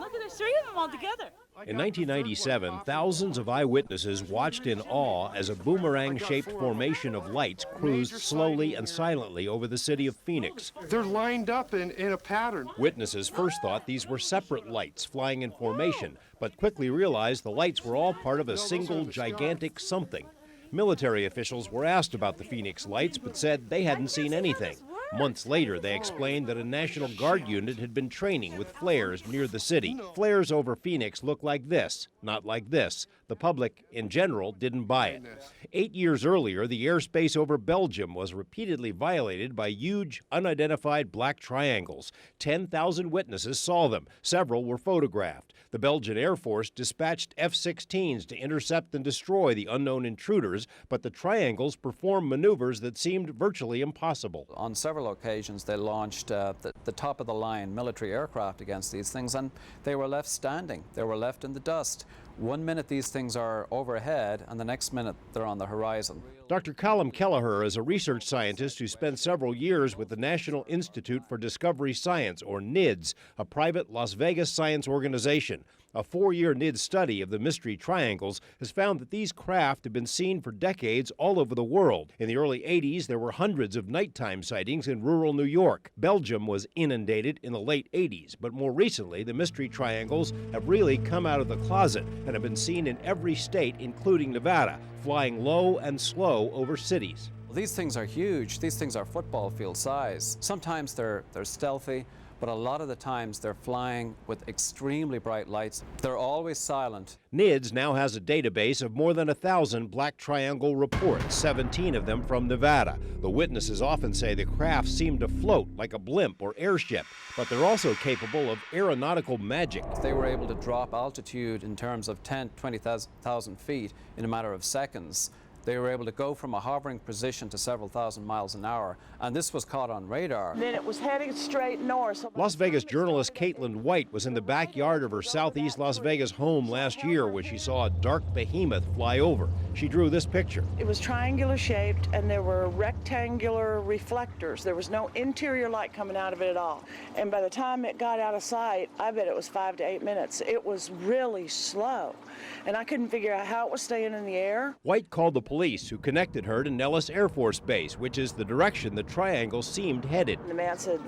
Look at, there's three of them all together. In 1997, thousands of eyewitnesses watched in awe as a boomerang-shaped formation of lights cruised slowly and silently over the city of Phoenix. They're lined up in a pattern. Witnesses first thought these were separate lights flying in formation, but quickly realized the lights were all part of a single gigantic something. Military officials were asked about the Phoenix lights, but said they hadn't seen anything. Months later, they explained that a National Guard unit had been training with flares near the city. Flares over Phoenix look like this, not like this. The public, in general, didn't buy it. 8 years earlier, the airspace over Belgium was repeatedly violated by huge, unidentified black triangles. 10,000 witnesses saw them. Several were photographed. The Belgian Air Force dispatched F-16s to intercept and destroy the unknown intruders, but the triangles performed maneuvers that seemed virtually impossible. On several occasions, they launched the top-of-the-line military aircraft against these things, and they were left standing. They were left in the dust. 1 minute these things are overhead, and the next minute they're on the horizon. Dr. Colm Kelleher is a research scientist who spent several years with the National Institute for Discovery Science, or NIDS, a private Las Vegas science organization. A 4-year NIDS study of the mystery triangles has found that these craft have been seen for decades all over the world. In the early 80s, there were hundreds of nighttime sightings in rural New York. Belgium was inundated in the late 80s, but more recently, the mystery triangles have really come out of the closet and have been seen in every state, including Nevada, flying low and slow over cities. These things are huge. These things are football field size. Sometimes they're stealthy, but a lot of the times they're flying with extremely bright lights. They're always silent. NIDS now has a database of more than 1,000 black triangle reports, 17 of them from Nevada. The witnesses often say the craft seem to float like a blimp or airship, but they're also capable of aeronautical magic. They were able to drop altitude in terms of 10, 20,000 feet in a matter of seconds. They were able to go from a hovering position to several thousand miles an hour, and this was caught on radar. Then it was heading straight north. Las Vegas journalist Caitlin White was in the backyard of her southeast Las Vegas home last year when she saw a dark behemoth fly over. She drew this picture. It was triangular shaped, and there were rectangular reflectors. There was no interior light coming out of it at all. And by the time it got out of sight, I bet it was 5 to 8 minutes. It was really slow, and I couldn't figure out how it was staying in the air. White called the police, who connected her to Nellis Air Force Base, which is the direction the triangle seemed headed. And the man said,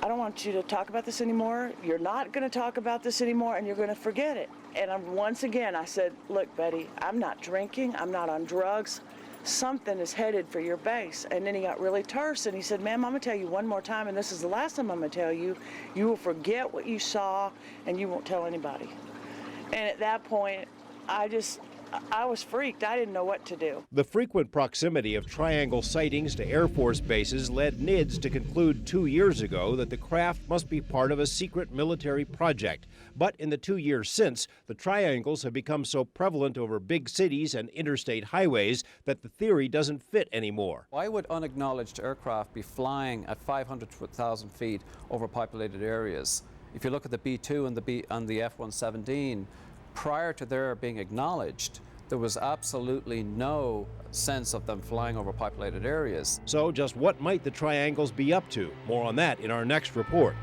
I don't want you to talk about this anymore. You're not going to talk about this anymore, and you're going to forget it. And once again, I said, look, Betty, I'm not drinking. I'm not on drugs. Something is headed for your base. And then he got really terse, and he said, ma'am, I'm going to tell you one more time, and this is the last time I'm going to tell you. You will forget what you saw, and you won't tell anybody. And at that point, I was freaked. I didn't know what to do. The frequent proximity of triangle sightings to Air Force bases led NIDS to conclude 2 years ago that the craft must be part of a secret military project. But in the 2 years since, the triangles have become so prevalent over big cities and interstate highways that the theory doesn't fit anymore. Why would unacknowledged aircraft be flying at 500,000 feet over populated areas? If you look at the B-2 and the F-117, prior to their being acknowledged, there was absolutely no sense of them flying over populated areas. So just what might the triangles be up to? More on that in our next report.